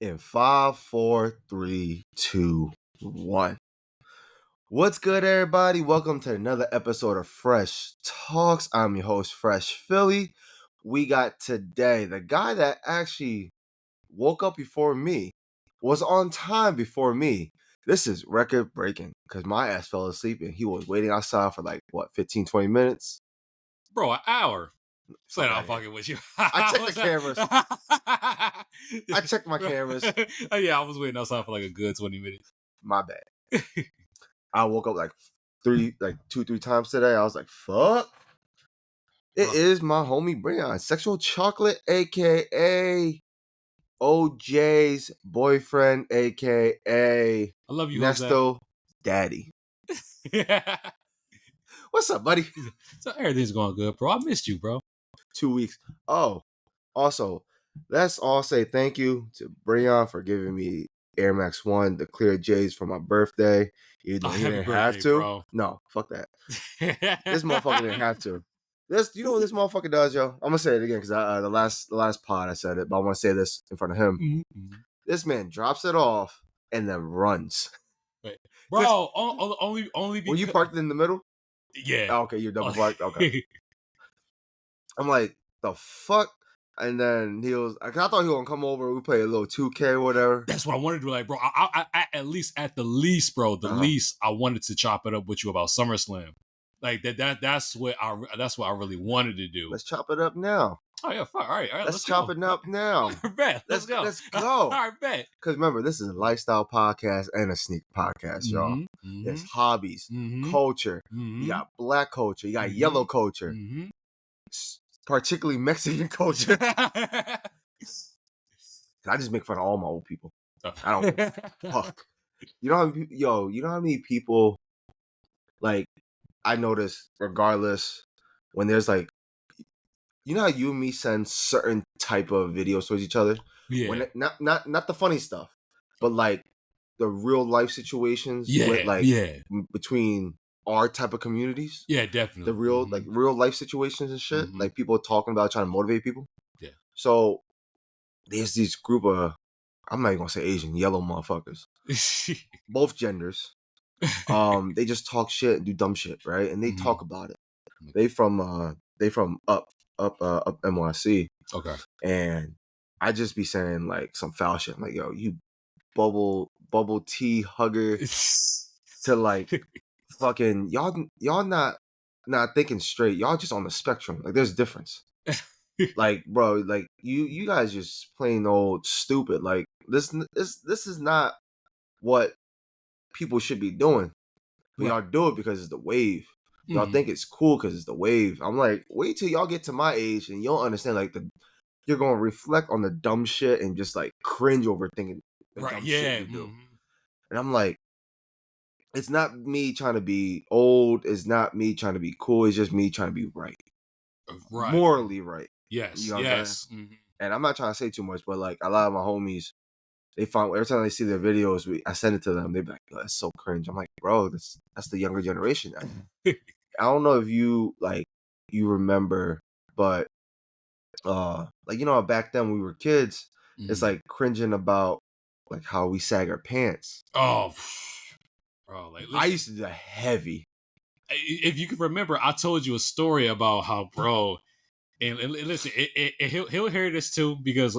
in 5, 4, 3, 2, 1. What's good, everybody? Welcome to another episode of Fresh Talks. I'm your host, Fresh Philly. We got today the guy that actually woke up before me, was on time before me. This is record breaking because my ass fell asleep and he was waiting outside for 15, 20 minutes. Bro, an hour. Fuck I'm outta here. fucking with you. I checked the cameras. I checked my cameras. Oh, yeah, I was waiting outside for like a good 20 minutes. My bad. I woke up 2-3 times today. I was like, fuck. It is my homie Breon, Sexual Chocolate, aka OJ's boyfriend, aka I love you, Nesto Daddy. Yeah. What's up, buddy? So everything's going good, bro. I missed you, bro. 2 weeks. Oh, also, let's all say thank you to Breon for giving me Air Max 1, the clear J's for my birthday. Even though he didn't have to. Bro. No, fuck that. This motherfucker didn't have to. You know what this motherfucker does, yo? I'm gonna say it again because the last pod I said it, but I want to say this in front of him. Mm-hmm. This man drops it off and then runs. Wait. Bro, only because... Were you parked in the middle? Yeah. Oh, okay, you're double parked. Okay. I'm like, the fuck? And then I thought he was gonna come over. We play a little 2K or whatever. That's what I wanted to do. Like, bro, I at least, I wanted to chop it up with you about SummerSlam. Like that's what I really wanted to do. Let's chop it up now. Oh yeah, fuck. All right. Let's chop it up now. Bet. Let's go. Let's go. All right, bet. Because remember, this is a lifestyle podcast and a sneaker podcast, y'all. Mm-hmm. There's hobbies, culture. Mm-hmm. You got black culture. You got yellow culture. Mm-hmm. Particularly Mexican culture. I just make fun of all my old people. I don't give a fuck. You know how many people, like, I notice regardless when there's like, you know how you and me send certain type of videos towards each other? Yeah. When not the funny stuff, but like the real life situations between our type of communities. Yeah, definitely. The real real life situations and shit. Like people talking about trying to motivate people. Yeah. So there's this group of, I'm not even gonna say Asian, yellow motherfuckers. Both genders. They just talk shit and do dumb shit, right? And they talk about it. They from up NYC. Okay. And I just be saying like some foul shit. I'm like, yo, you bubble tea hugger to like fucking y'all not thinking straight. Y'all just on the spectrum. Like there's a difference. Like, bro, like you guys just plain old stupid. Like this is not what people should be doing. But y'all do it because it's the wave. Y'all think it's cool because it's the wave. I'm like, wait till y'all get to my age and you'll understand like you're gonna reflect on the dumb shit and just like cringe over thinking the dumb shit you do. And I'm like, it's not me trying to be old, it's not me trying to be cool, it's just me trying to be right. Morally right. Yes. You know what And I'm not trying to say too much, but like a lot of my homies, they find every time they see their videos, I send it to them. They be like, oh, "That's so cringe." I'm like, "Bro, that's the younger generation." I don't know if you remember, but back then when we were kids, it's like cringing about like how we sag our pants. Oh, bro, like I used to do that heavy. If you can remember, I told you a story about how, bro, and listen, he'll hear this too because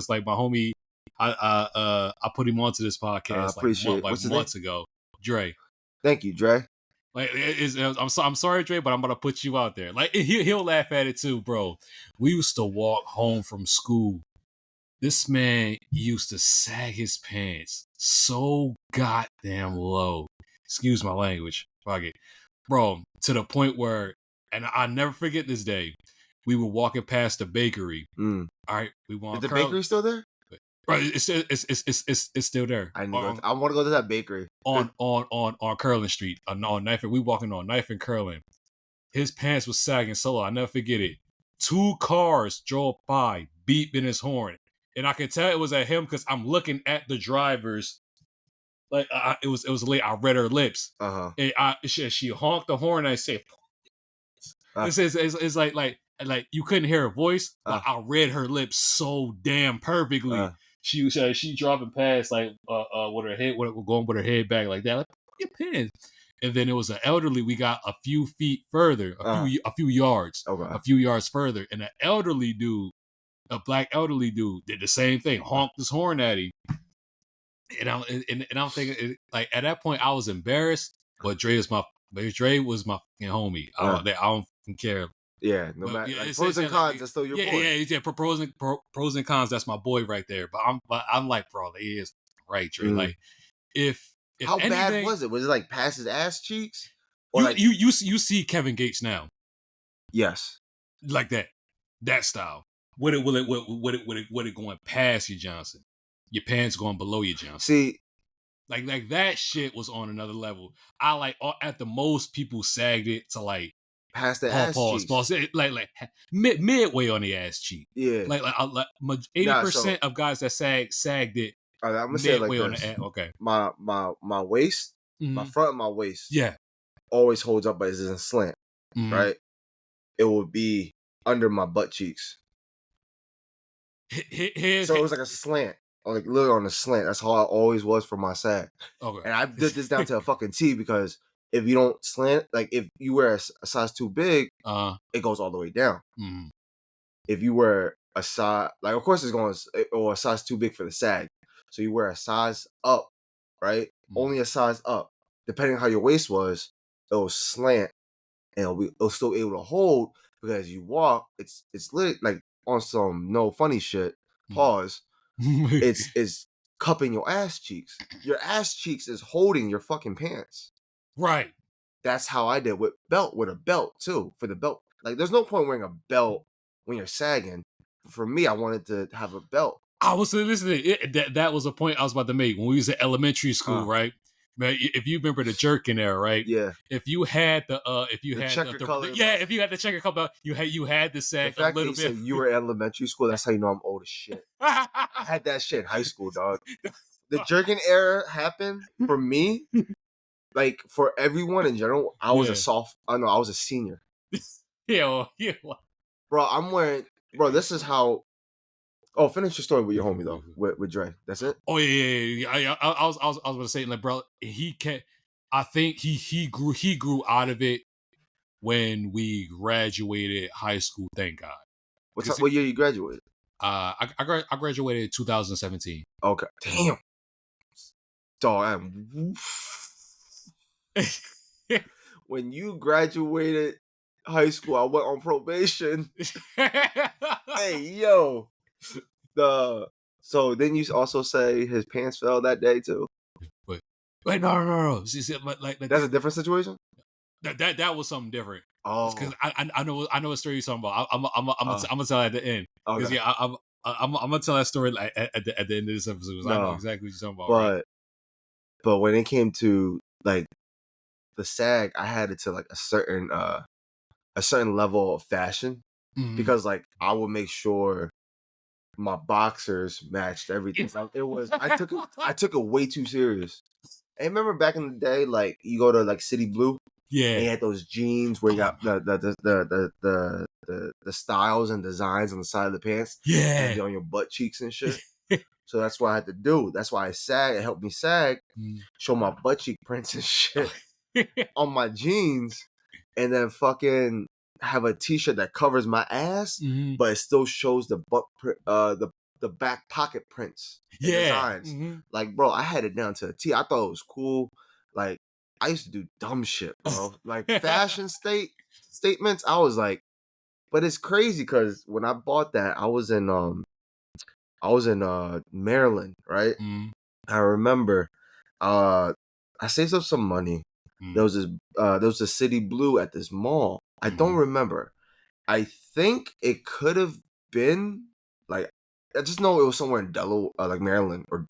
like my homie. I put him onto this podcast months ago. Dre. Thank you, Dre. Like I'm sorry, Dre, but I'm gonna put you out there. Like he'll laugh at it too, bro. We used to walk home from school. This man used to sag his pants so goddamn low. Excuse my language. Fuck it. Bro, to the point where, and I never forget this day, we were walking past the bakery. All right, we want. Is the bakery still there? Bro, it's still there. I want to go to that bakery on Curlin Street on Knife. We walking on Knife and Curlin. His pants was sagging so low. I never forget it. 2 cars drove by, beeping his horn, and I can tell it was at him because I'm looking at the drivers. Like it was late. I read her lips. And she honked the horn. And I said, "It's like you couldn't hear her voice, but I read her lips so damn perfectly." she dropping past like with her head going with her head back like that, like your pants. And then it was an elderly. We got a few feet further, a few yards, Okay. a few yards further, and an elderly dude, a black elderly dude, did the same thing, honked his horn at him. And I'm thinking, like at that point, I was embarrassed, but Dre was my fucking homie. I don't care. Yeah, no matter like pros and cons, that's still your boy. Yeah. Pros and cons, that's my boy right there. But I'm like, bro, he is right, Dre. Like, if how anything, bad was it? Was it like past his ass cheeks? Or you see Kevin Gates now? Yes, like that style. With it going past you, Johnson. Your pants going below you, Johnson. See, like that shit was on another level. I like at the most people sagged it to like past the ass cheeks. Like midway on the ass cheek. Yeah, like 80% of guys that sagged it. I'm gonna say it like this. On the ass. Okay, my waist, my front of my waist, yeah, always holds up, but it isn't slant. Right, it would be under my butt cheeks. So it was like a slant. Like literally on a slant. That's how it always was for my sag. Okay. And I did this down to a fucking T because if you don't slant, like if you wear a size too big, it goes all the way down. Mm-hmm. If you wear a size, like of course it's going, or a size too big for the sag. So you wear a size up, right? Mm-hmm. Only a size up. Depending on how your waist was, it'll slant and it'll still able to hold because you walk, it's lit like on some no funny shit. Pause. It's cupping your ass cheeks. Your ass cheeks is holding your fucking pants. Right. That's how I did with a belt too. For the belt, like there's no point wearing a belt when you're sagging. For me, I wanted to have a belt. I was listening. That was a point I was about to make when we was at elementary school, right? Man, if you remember the jerkin era, right? Yeah. If you had the checker color, if you had the checker color, you had the sag a little bit. You were in elementary school. That's how you know I'm old as shit. I had that shit in high school, dog. The jerkin era happened for me, like for everyone in general. I was I was a senior. Yeah. Bro, I'm wearing. Bro, this is how. Oh, finish your story with your homie though, with Dre. That's it. Oh yeah. I was going to say, like, bro, I think he grew out of it when we graduated high school. Thank God. What year you graduated? I graduated in 2017. Okay. Damn. Dog. When you graduated high school, I went on probation. Hey, yo. So then you also say his pants fell that day too? Wait, no. See, like that's a different situation. That was something different. Oh, because I know what story you're talking about. I'm gonna tell at the end. Because I'm gonna tell that story like at the end of this episode. I know exactly what you're talking about. But when it came to like the sag, I had it to like a certain level of fashion because like I would make sure my boxers matched everything. Like, it was I took it way too serious. And remember back in the day, like you go to like City Blue, and you had those jeans where you got the styles and designs on the side of the pants, and on your butt cheeks and shit. So that's what I had to do. That's why I sag. It helped me sag, show my butt cheek prints and shit on my jeans, and then fucking have a t-shirt that covers my ass, but it still shows the butt the back pocket prints and designs. Like, bro, I had it down to a T. I thought it was cool. Like, I used to do dumb shit, bro. Like fashion statements. I was like, but it's crazy because when I bought that, I was in Maryland, right? I remember I saved up some money. There was a City Blue at this mall. I don't remember. I think it could have been like, I just know it was somewhere in Delaware, like Maryland, or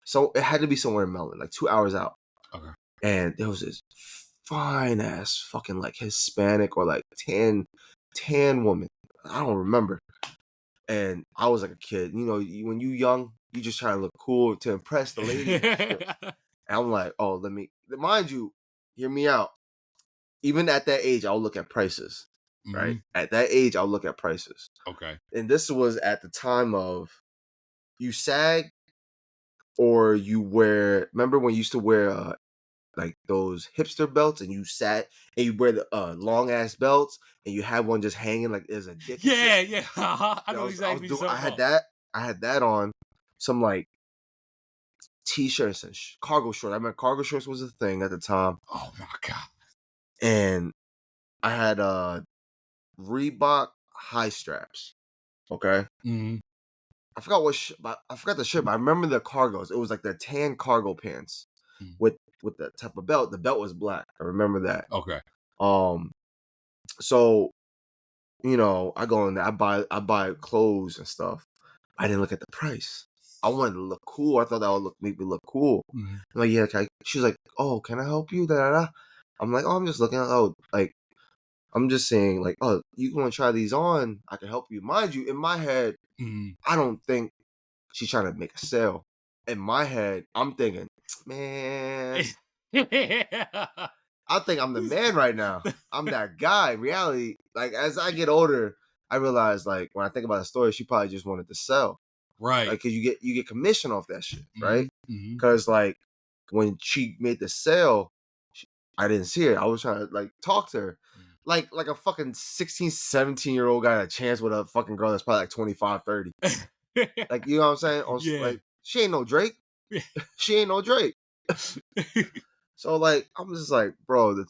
so it had to be somewhere in Maryland, like 2 hours out. Okay. And there was this fine ass fucking like Hispanic or like tan woman. I don't remember. And I was like a kid, you know, when you young, you just try to look cool to impress the lady. And I'm like, oh, let me, mind you, hear me out. Even at that age, I'll look at prices, right? At that age, I'll look at prices. Okay. And this was at the time of you sag, or you wear. Remember when you used to wear like those hipster belts, and you sat and you wear the long ass belts, and you had one just hanging like there's a dick and shit. Yeah. I know I exactly was what you're doing. talking about. I had that on. Some like t-shirts and cargo shorts. I remember cargo shorts was a thing at the time, Oh my god. and I had Reebok high straps. Okay, Mm-hmm. I forgot I forgot the shirt, but I remember the cargos. It was like the tan cargo pants Mm. with the type of belt. The belt was black. I remember that. Okay. Um, so you know, I go in there, I buy clothes and stuff. I didn't look at the price. I wanted to look cool. I thought that would make me look cool. Mm-hmm. I'm like, yeah, she's like, oh, can I help you? Da, da, da. I'm like, oh, I'm just looking. Oh, like, I'm just saying, like, oh, you want to try these on? I can help you. Mind you, in my head, Mm-hmm. I don't think she's trying to make a sale. In my head, I'm thinking, man, I think I'm the man right now. I'm that guy. Reality, like as I get older, I realize like when I think about the story, she probably just wanted to sell, Right. like because you get commission off that shit, Mm-hmm. right? Mm-hmm. Because like when she made the sale, I didn't see her. I was trying to like talk to her. Like a fucking 16, 17-year-old got a chance with a fucking girl that's probably like 25, 30. Like, you know what I'm saying? Yeah. Like, she ain't no Drake. She ain't no Drake. So like I'm just like, bro,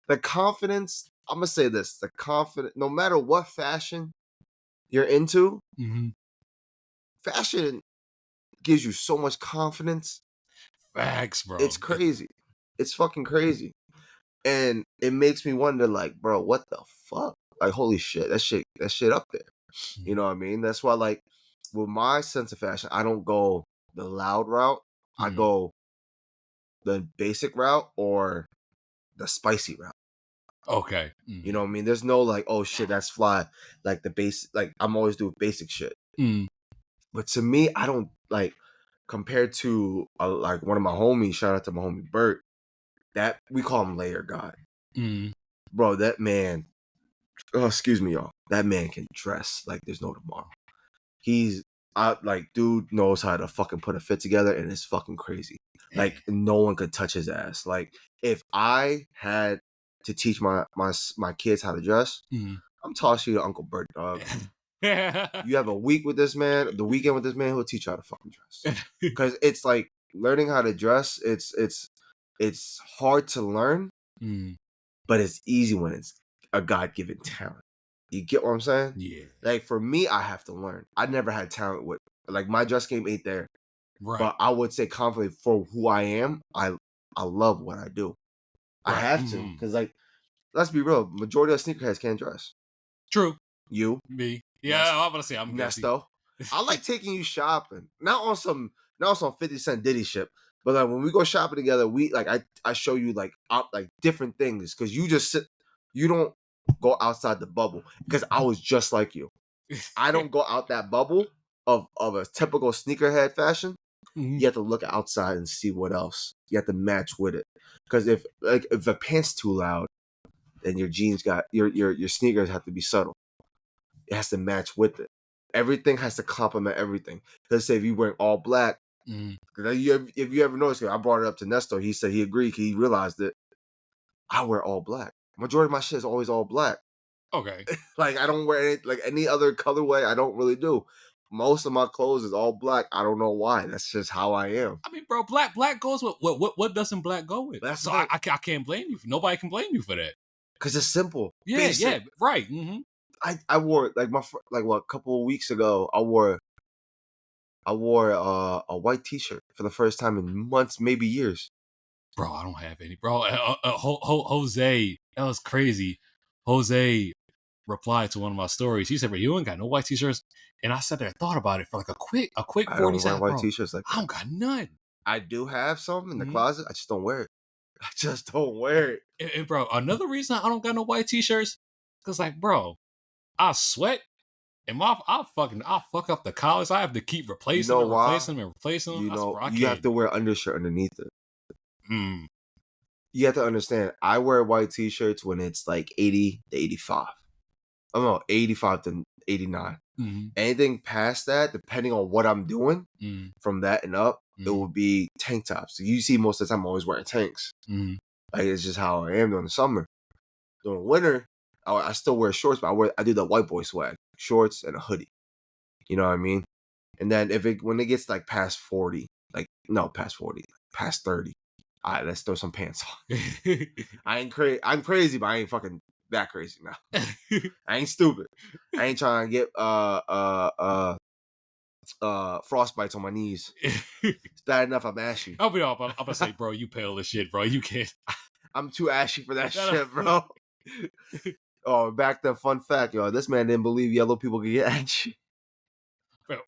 the confidence, I'm gonna say this, the confidence, no matter what fashion you're into, Mm-hmm. fashion gives you so much confidence. Facts, bro. It's crazy. It's fucking crazy. And it makes me wonder, like, bro, what the fuck? Like, holy shit, that shit up there. You know what I mean? That's why, like, with my sense of fashion, I don't go the loud route. I Mm-hmm. go the basic route or the spicy route. Okay. You Mm-hmm. know what I mean? There's no like, oh shit, that's fly. Like the base, like I'm always doing basic shit. Mm-hmm. But to me, I don't like compared to like one of my homies. Shout out to my homie Bert. That we call him Layer God, Mm-hmm. bro. That man. Oh, excuse me, y'all. That man can dress like there's no tomorrow. He's like dude knows how to fucking put a fit together, and it's fucking crazy. Like no one could touch his ass. Like if I had to teach my kids how to dress, Mm-hmm. I'm tossing you to Uncle Bert, dog. Yeah. You have a week with this man, the weekend with this man, he'll teach you how to fucking dress. Because it's like learning how to dress. It's hard to learn, Mm-hmm. but it's easy when it's a God given talent. You get what I'm saying? Yeah. Like for me, I have to learn. I never had talent with like my dress game ain't there, Right. but I would say confidently for who I am, I love what I do. I Right. have to Mm-hmm. because like let's be real, majority of sneakerheads can't dress. True. You, Me. Yeah, Nest, I'm gonna say I'm guilty. Nesto. I like taking you shopping, not on some 50 Cent Diddy shit, but like when we go shopping together, we like I show you like like different things because you just sit, you don't go outside the bubble because I was just like you. I don't go out that bubble of a typical sneakerhead fashion. Mm-hmm. You have to look outside and see what else. You have to match with it because if the pants too loud, then your jeans got your sneakers have to be subtle. It has to match with it. Everything has to complement everything. Let's say if you wear all black, Mm-hmm. if you ever noticed, I brought it up to Nestor. He said he agreed. He realized that I wear all black. Majority of my shit is always all black. Okay. Like I don't wear any other colorway. I don't really do. Most of my clothes is all black. I don't know why. That's just how I am. I mean, bro, black goes with what doesn't black go with? But that's So the thing. I can't blame you. Nobody can blame you for that. Cause it's simple, Yeah, basic. yeah, right. Mm-hmm. I wore like like what a couple of weeks ago. I wore a white T-shirt for the first time in months, maybe years. Bro, I don't have any. Bro, Jose, that was crazy. Jose replied to one of my stories. He said, "Bro, you ain't got no white t-shirts." And I sat there and thought about it for like a quick I 40 don't wear seconds. white Bro, T-shirts like I that. don't got none. I do have some in the Mm-hmm. closet. I just don't wear it. I just don't wear it. And bro, another reason I don't got no white t-shirts, because like, bro, I sweat and I fuck up the collars. I have to keep You replacing know them, why? replacing them, and replacing them. You I know swear I you have can't. to wear undershirt underneath it. Mm. You have to understand. I wear white T-shirts when it's like 80 to 85. I don't know, 85 to 89. Mm-hmm. Anything past that, depending on what I'm doing, Mm-hmm. from that and up, it will be tank tops. So you see most of the time I'm always wearing tanks. Mm-hmm. Like it's just how I am during the summer. During winter, I still wear shorts, but I do the white boy swag, shorts and a hoodie. You know what I mean? And then when it gets like past 40, past 40, past 30, all right, let's throw some pants on. I'm crazy, but I ain't fucking that crazy now. I ain't stupid. I ain't trying to get frostbites on my knees. It's bad enough I'm ashy. I'm gonna say, bro, you pale as shit, bro. You can't. I'm too ashy for that shit, bro. Oh, back to fun fact, yo. This man didn't believe yellow people could get ashy.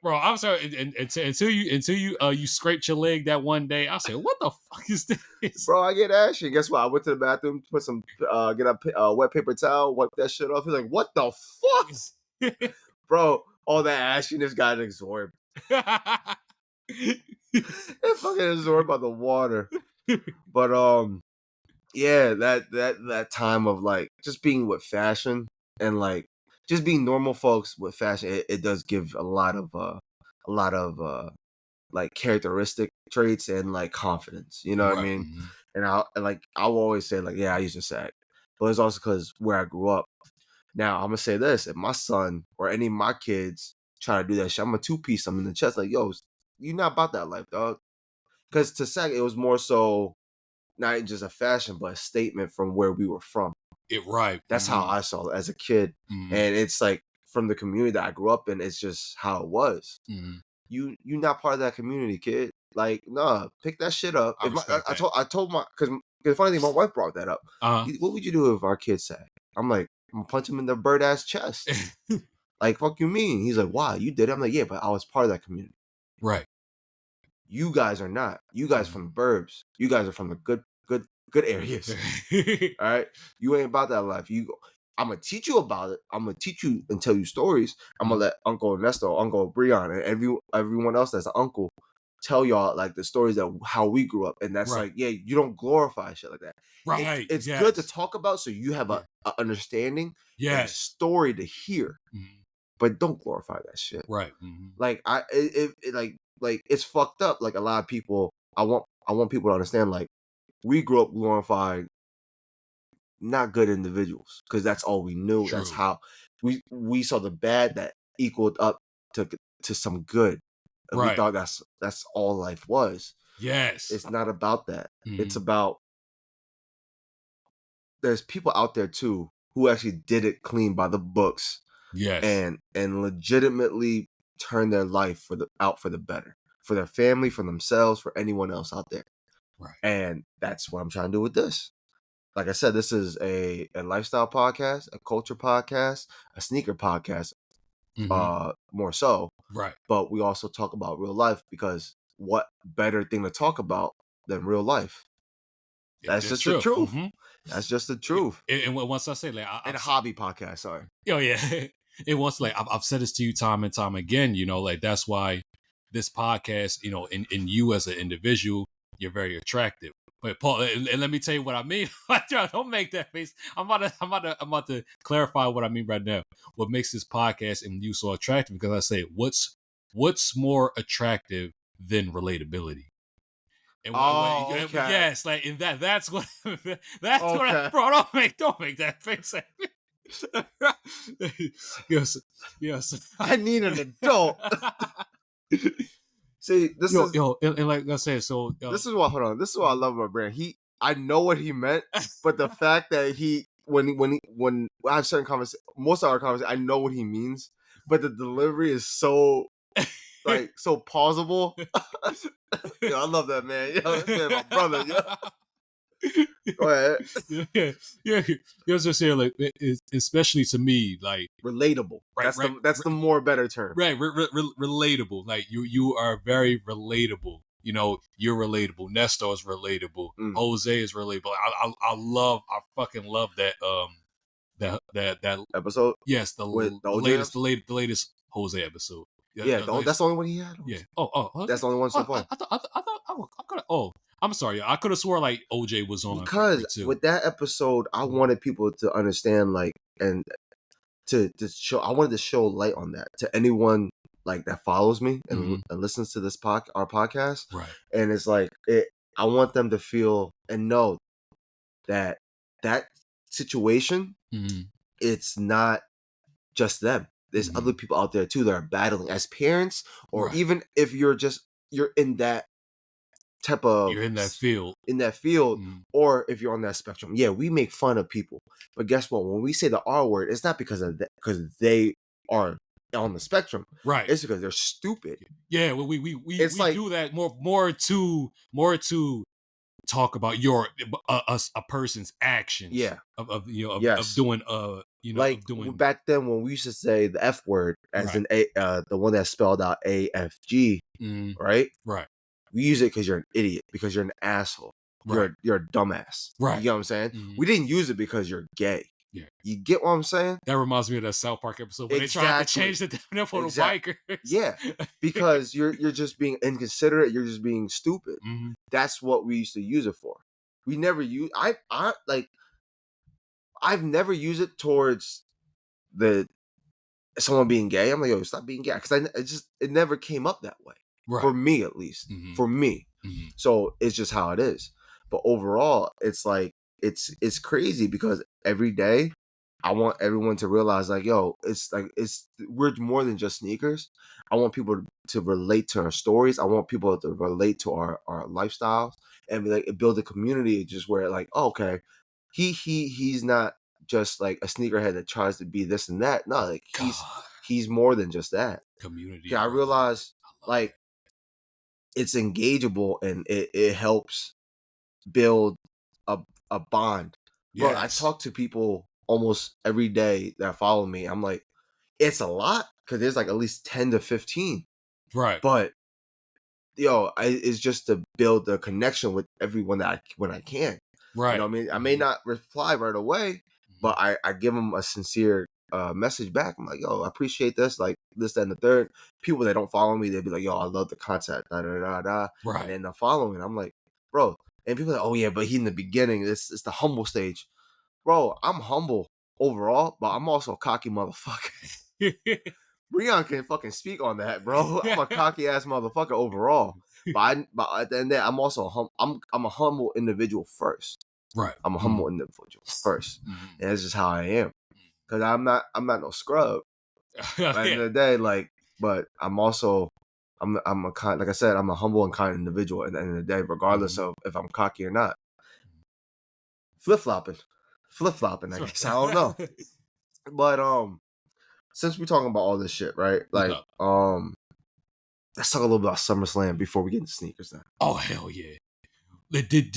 Bro, I'm sorry. Until you scraped your leg that one day, I said, "What the fuck is this?" Bro, I get ashy. Guess what? I went to the bathroom, put some, get a wet paper towel, wipe that shit off. He's like, "What the fuck, bro?" All that ashiness got absorbed. It fucking absorbed by the water. But yeah, that time of like just being with fashion and like just being normal folks with fashion, it does give a lot of like characteristic traits and like confidence. You know what I Right. mean? And I will always say like, yeah, I used to sag, but it's also because where I grew up. Now I'm gonna say this: if my son or any of my kids try to do that shit, I'm gonna 2-piece them in the chest. Like, yo, you not about that life, dog. Because to sag, it was more so not just a fashion, but a statement from where we were from. Right. That's how I saw it as a kid, and it's like from the community that I grew up in. It's just how it was. You not part of that community, kid. Like, nah, pick that shit up. I told my because the funny thing, my wife brought that up. What would you do if our kids sag? I'm like, I'm gonna punch him in the bird ass chest. Like, fuck you mean? He's like, why? You did it? I'm like, yeah, but I was part of that community. Right. You guys are not. You guys from the burbs. You guys are from the good areas. All right. You ain't about that life. I'm gonna teach you about it. I'm gonna teach you and tell you stories. I'm gonna let Uncle Ernesto, Uncle Breon, and everyone else that's an uncle tell y'all like the stories that how we grew up. And that's like, yeah, you don't glorify shit like that. Right. It's good to talk about so you have a understanding and a story to hear. But don't glorify that shit. Right. Like like it's fucked up. Like a lot of people, I want people to understand. Like we grew up glorifying not good individuals because that's all we knew. True. That's how we saw the bad that equaled up to some good. And we thought that's all life was. Yes, it's not about that. It's about there's people out there too who actually did it clean by the books. Yes, and legitimately turn their life out for the better, for their family, for themselves, for anyone else out there. Right. And that's what I'm trying to do with this. Like I said, this is a lifestyle podcast, a culture podcast, a sneaker podcast, more so. Right. But we also talk about real life because what better thing to talk about than real life? That's just the truth. That's just the truth. And once I say like, and a hobby podcast, sorry. Oh yeah. It was like I've said this to you time and time again. You know, like that's why this podcast, you know, in you as an individual, you're very attractive. But Paul, and let me tell you what I mean. Don't make that face. I'm about to clarify what I mean right now. What makes this podcast and you so attractive? Because I say, what's more attractive than relatability? And okay. Yes, like in that's what that's okay. What bro. Don't make that face at me. yes. I need an adult. See, this is and like I said, so this is what This is what I love about Breon. I know what he meant, but the fact that when I have certain conversations, most of our conversations, I know what he means, but the delivery is so like so plausible. Yo, I love that man. Yo, this man, my brother. Yo. Go ahead. Yeah. You was just saying, like, especially to me, like relatable. Right, that's the more better term. Right, relatable. Like you are very relatable. You know, you're relatable. Nestor is relatable. Jose is relatable. I fucking love that. That episode. Yes, the latest Jose episode. Yeah, that's the only one he had. Yeah. That's the only one so far. I thought I could have. I'm sorry. I could have swore like OJ was on because with that episode, I wanted people to understand like and to show. I wanted to show light on that to anyone like that follows me Mhm. and listens to this our podcast. Right. And it's like it. I want them to feel and know that that situation, Mhm. it's not just them. There's other Mhm. people out there too that are battling as parents, or Right. even if you're in that type of You're in that field. Mhm. or if you're on that spectrum. Yeah, we make fun of people, but guess what? When we say the R word, it's not because of that, because they are on the spectrum. Right. It's because they're stupid. Yeah, well, we It's like, do that more to talk about your a person's actions yeah, of of yes. doing Like of doing back then when we used to say the F word as right. in the one that's spelled out AFG, Mhm. right? Right. We use it because you're an idiot, because you're an asshole. Right. You're a dumbass. You Right. get what I'm saying? Mhm. We didn't use it because you're gay. Yeah. You get what I'm saying? That reminds me of that South Park episode when they tried to Exactly. change the definition for the Exactly. bikers. Yeah. Because you're just being inconsiderate, you're just being stupid. Mhm. That's what we used to use it for. We never use I like I've never used it towards the someone being gay. I'm like, yo, stop being gay. Because it never came up that way. For Right. me at least. Mhm. For me. Mhm. So it's just how it is. But overall, it's like it's crazy because every day I want everyone to realize like, yo, we're more than just sneakers. I want people to relate to our stories. I want people to relate to our lifestyles and be like build a community just where like, oh, okay, he's not just like a sneakerhead that tries to be this and that. No, like God, he's more than just that. community 'Cause I brotherhood. realize I love like it's engageable and it helps build a a bond. that. Bro, I Yes. talk to people almost every day that follow me. I'm like, it's a lot because there's like at least 10 to 15. Right. But it's just to build a connection with everyone when I can. You know Right. what I mean? I may Mhm. not reply right away, but Mhm. I give them a sincere message back. I'm like, yo, I appreciate this, like this, that, and the third. People that don't follow me, they'd be like, yo, I love the content, da da da da, and Right. then they're following. I'm like, bro, and people are like, oh yeah, but he in the beginning, it's the humble stage, bro. I'm humble overall, but I'm also a cocky motherfucker. Breon can fucking speak on that, bro. I'm a cocky ass motherfucker overall, but at the end of the day, I'm also I'm a humble individual first. Right. I'm a Mhm. humble individual first, Mhm. and that's just how I am. Cause I'm not no scrub. But at the end Yeah. of the day, like, but I'm also I'm a kind, like I said, I'm a humble and kind individual. At the end of the day, regardless Mhm. of if I'm cocky or not, flip flopping, I That's guess I don't know. right. But since we're talking about all this shit, right? What's Like, up? let's talk a little about SummerSlam before we get into sneakers. Then, Oh hell yeah! Did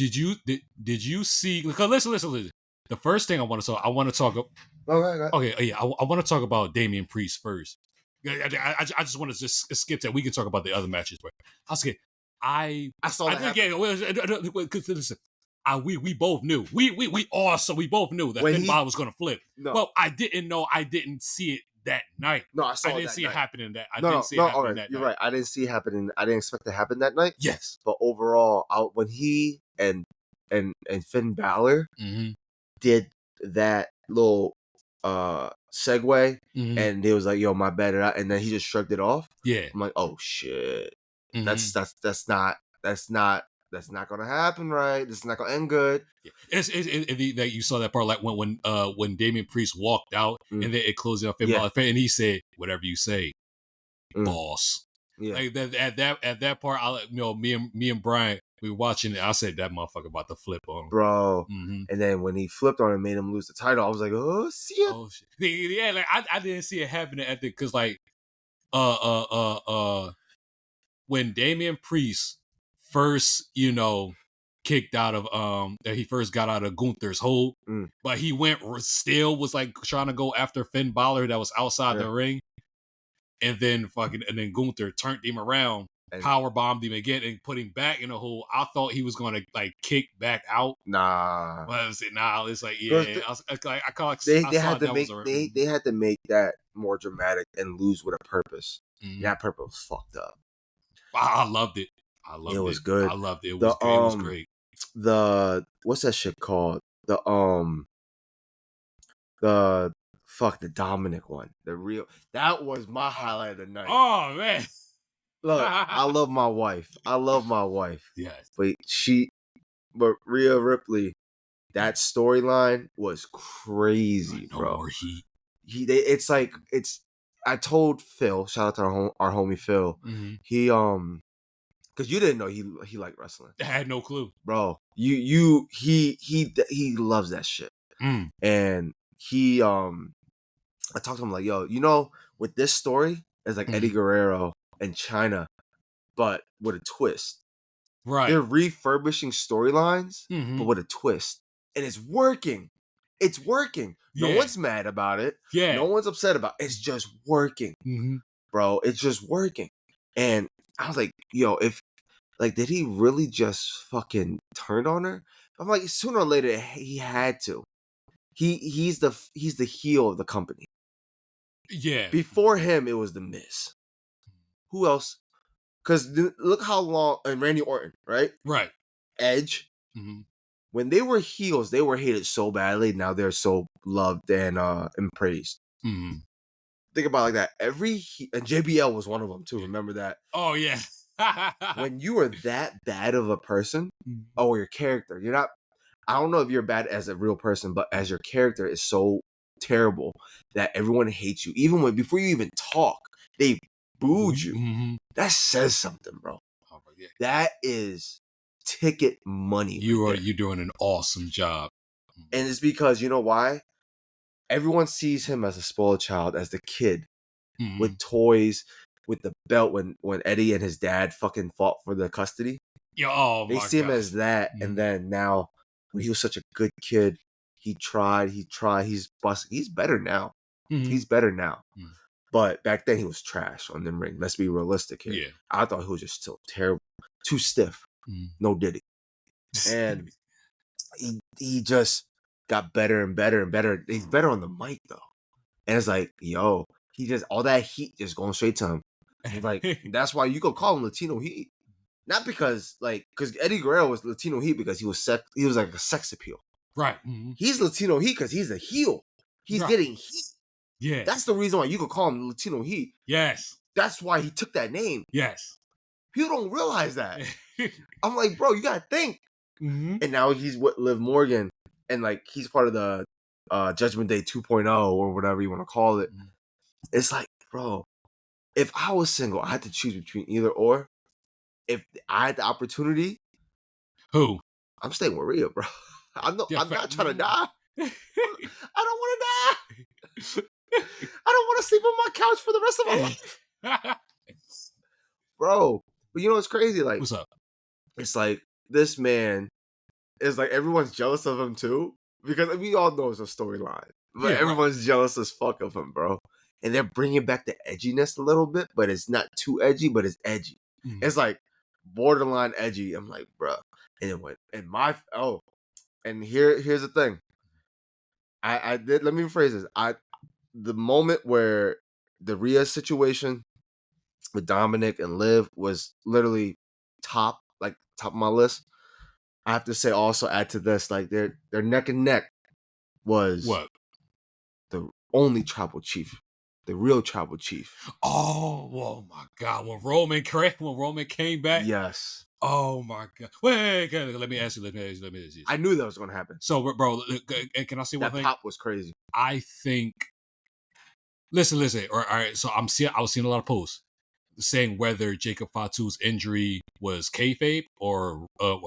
you see? Because listen. The first thing I want to talk. okay. Okay, yeah, I want to talk about Damian Priest first. I just want to just skip that. We can talk about the other matches, but I'll skip. I saw that happen. Yeah. Listen, we both knew. We both knew that When Finn he Balor was going to flip. no Well, I didn't know. I didn't see it that night. no I I saw it didn't that see it night. happening. That I No, didn't no, see it no. All happening right, that you're night. right. I didn't see it happening. I didn't expect it to happen that night. Yes. But overall, when he and Finn Balor Mm-hmm. did that little segue, Mm-hmm. and he was like, "Yo, my bad," and then he just shrugged it off. Yeah. I'm like, "Oh shit, Mm-hmm. that's not gonna happen, right? This is not gonna end good." Yeah. That you saw that part like when Damian Priest walked out Mm. and then it closed out Finn Yeah, Balor and he said, "Whatever you say, mm. boss." Yeah, Like that at that part, me and Brian we were watching it. I said that motherfucker about to flip on him. bro. Mm-hmm. And then when he flipped on and made him lose the title, I was like, "Oh shit!" Oh shit! Yeah, like I didn't see it happening at the because like uh uh uh uh when Damian Priest first kicked out of that he first got out of Gunther's hold, Mm. but he still was like trying to go after Finn Balor that was outside Yeah. the ring, and then Gunther turned him around, And power bombed him again, and put him back in the hole. I thought he was gonna like kick back out. nah, But it's like because yeah, I they saw had it, to that was make a they had to make that more dramatic and lose with a purpose. mm-hmm. That purpose was fucked up. I loved it. It was good. I loved it. It was The great. It was great. the what's that shit called? The fuck the Dominic one. That was my highlight of the night. Oh man. Look, I love my wife. Yes. But Rhea Ripley, that storyline was crazy, No bro. more heat. I told Phil, shout out to our homie Phil. Mm-hmm. He because you didn't know he liked wrestling. I had no clue, bro. He loves that shit, and he I talked to him like, yo, with this story, it's like Eddie Guerrero and China, but with a twist. Right. They're refurbishing storylines, but with a twist, and it's working. It's working. No one's mad about it. Yeah. No one's upset about it. It's just working, bro. It's just working. And I was like, yo, did he really just fucking turn on her? I'm like, sooner or later he had to. He's the heel of the company. Yeah. Before him, it was the Miz. Who else? Because look how long, and Randy Orton, right? Right. Edge. When they were heels, they were hated so badly. Now they're so loved and praised. Think about it like that. And JBL was one of them too. Remember that? Oh yeah. When you are that bad of a person, your character, you're not. I don't know if you're bad as a real person, but as your character is so terrible that everyone hates you. Even before you even talk, they booed you. That says something, bro. Oh, yeah. That is ticket money. You're doing an awesome job. And it's because, you know why? Everyone sees him as a spoiled child, as the kid with toys, with the belt when Eddie and his dad fucking fought for the custody. They see him as that, and then now when he was such a good kid, he tried, he's busted. He's better now. He's better now. But back then he was trash on the ring. Let's be realistic here. Yeah. I thought he was just still terrible. Too stiff. No diddy. And he just got better and better and better. He's better on the mic though. And it's like, yo, he just all that heat just going straight to him. It's like that's why you could call him Latino Heat. Not because Eddie Guerrero was Latino Heat because he was like a sex appeal. Right. He's Latino Heat because he's a heel. He's getting heat. Yeah. That's the reason why you could call him Latino Heat. Yes. That's why he took that name. Yes. People don't realize that. I'm like, bro, you gotta think. And now he's with Liv Morgan, and he's part of the Judgment Day 2.0 or whatever you want to call it. It's like, bro, if I was single, I had to choose between either or. If I had the opportunity, I'm staying with Rhea, bro. I'm not trying to die. I don't want to die. I don't want to sleep on my couch for the rest of my life. Bro, but you know what's crazy? What's up? It's like this man is everyone's jealous of him too. Because we all know it's a storyline. But everyone's jealous as fuck of him, bro. And they're bringing back the edginess a little bit, but it's not too edgy, but it's edgy. It's like borderline edgy. I'm like, bro. And it went, and here's the thing. I did, let me rephrase this. The moment where the Rhea situation with Dominic and Liv was literally top of my list. I have to say, also add to this, their neck and neck was what? The only tribal chief, the real tribal chief. Oh my God! When Roman came back, yes. Oh my God! Wait, let me ask you. Let me ask you. I knew that was going to happen. So, bro, can I say one thing? That pop was crazy. I think. Listen. All right. So I was seeing a lot of posts saying whether Jacob Fatu's injury was kayfabe or did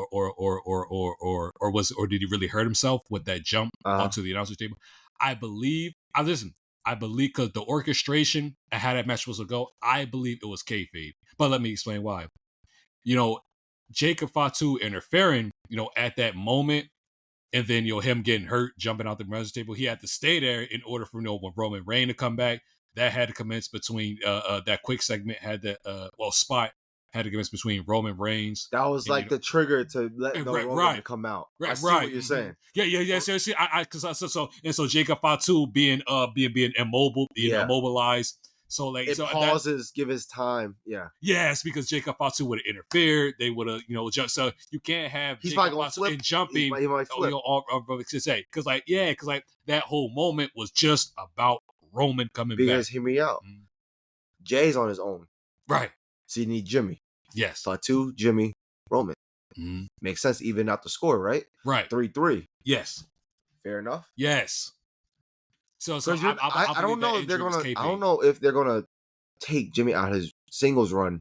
he really hurt himself with that jump onto the announcer's table? I believe because the orchestration and how that match was to go, I believe it was kayfabe. But let me explain why. Jacob Fatu interfering, at that moment, and then him getting hurt, jumping out the announcer's table, he had to stay there in order for when Roman Reigns to come back. That had to commence between that quick segment had to spot had to commence between Roman Reigns. That was the trigger to let Roman to come out. I see what you're saying. Yeah. So Jacob Fatu being immobile, immobilized, So like, It so pauses, give his time. Yeah. yes, because Jacob Fatu would have interfered. They would have, jumped. So you can't have He's Jacob probably gonna Fatu flip. and jumping. He might flip. Because like that whole moment was just about Roman coming Because back. hear me out. Jay's on his own. Right. So you need Jimmy. Yes. Fatu, Jimmy, Roman. Makes sense, even out the score, right? Right. 3-3. Yes. Fair enough. Yes. So I don't know if they're gonna. I don't know if they're gonna take Jimmy out of his singles run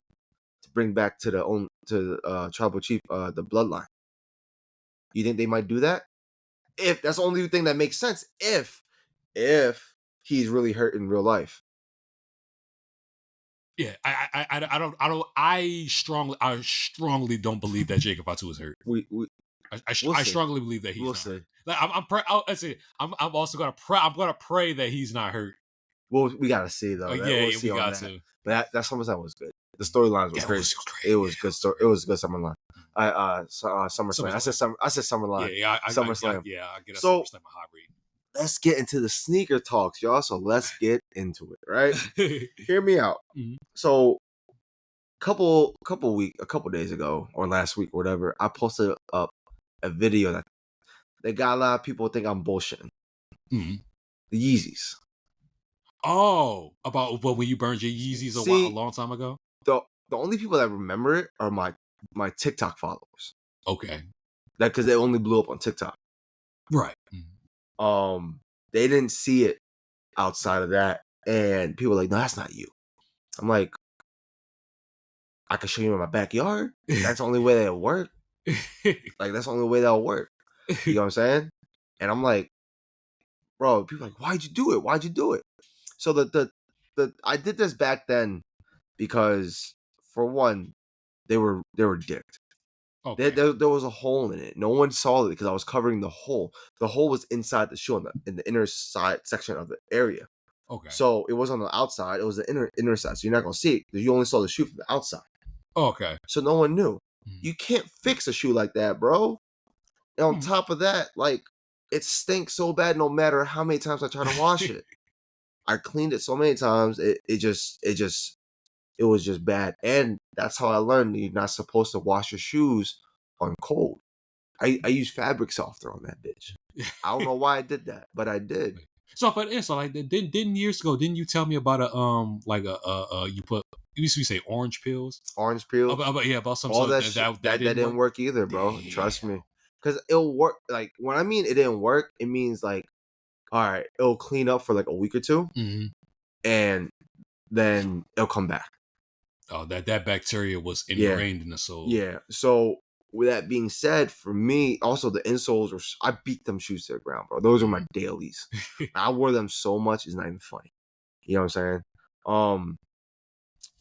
to bring back to the tribal chief the bloodline. You think they might do that? If that's the only thing that makes sense. If he's really hurt in real life. Yeah, I strongly don't believe that Jacob Fatu is hurt. I strongly believe that he's not hurt. Like I'm also gonna pray that he's not hurt. Well, we gotta see though. We got to. But that SummerSlam was good. The storylines were crazy. It was good story. It was a good SummerSlam. SummerSlam. I said SummerSlam. Yeah, SummerSlam. I get a so, SummerSlam a hot read. Let's get into the sneaker talks, y'all. So let's get into it, right? Hear me out. So a couple days ago or last week or whatever, I posted up a video that got a lot of people think I'm bullshitting. The Yeezys. Oh, about when you burned your Yeezys a long time ago? The only people that remember it are my TikTok followers. Okay. That because they only blew up on TikTok. Right. They didn't see it outside of that. And people were like, no, that's not you. I'm like, I can show you in my backyard. That's the only way that'll work. Like, that's the only way that'll work. You know what I'm saying? And I'm like, bro, people are like, why'd you do it? Why'd you do it? So the I did this back then because, for one, they were dicked. Okay. There was a hole in it. No one saw it because I was covering the hole. The hole was inside the shoe in the inner side section of the area. Okay. So it was on the outside. It was the inner side. So you're not gonna see it because you only saw the shoe from the outside. Okay. So no one knew. You can't fix a shoe like that, bro. And on top of that, like, it stinks so bad no matter how many times I try to wash it. I cleaned it so many times. It was just bad. And that's how I learned you're not supposed to wash your shoes on cold. I use fabric softener on that bitch. I don't know why I did that, but I did. So like didn't years ago, didn't you tell me about you used to say orange pills? Orange pills? About some all sort that didn't work either, bro. Damn. Trust me. Because it'll work. Like, when I mean it didn't work, it means like, all right, it'll clean up for like a week or two, and then it'll come back. Oh, that bacteria was ingrained in the sole. Yeah. So with that being said, for me, also the insoles I beat them shoes to the ground, bro. Those are my dailies. I wore them so much, it's not even funny. You know what I'm saying?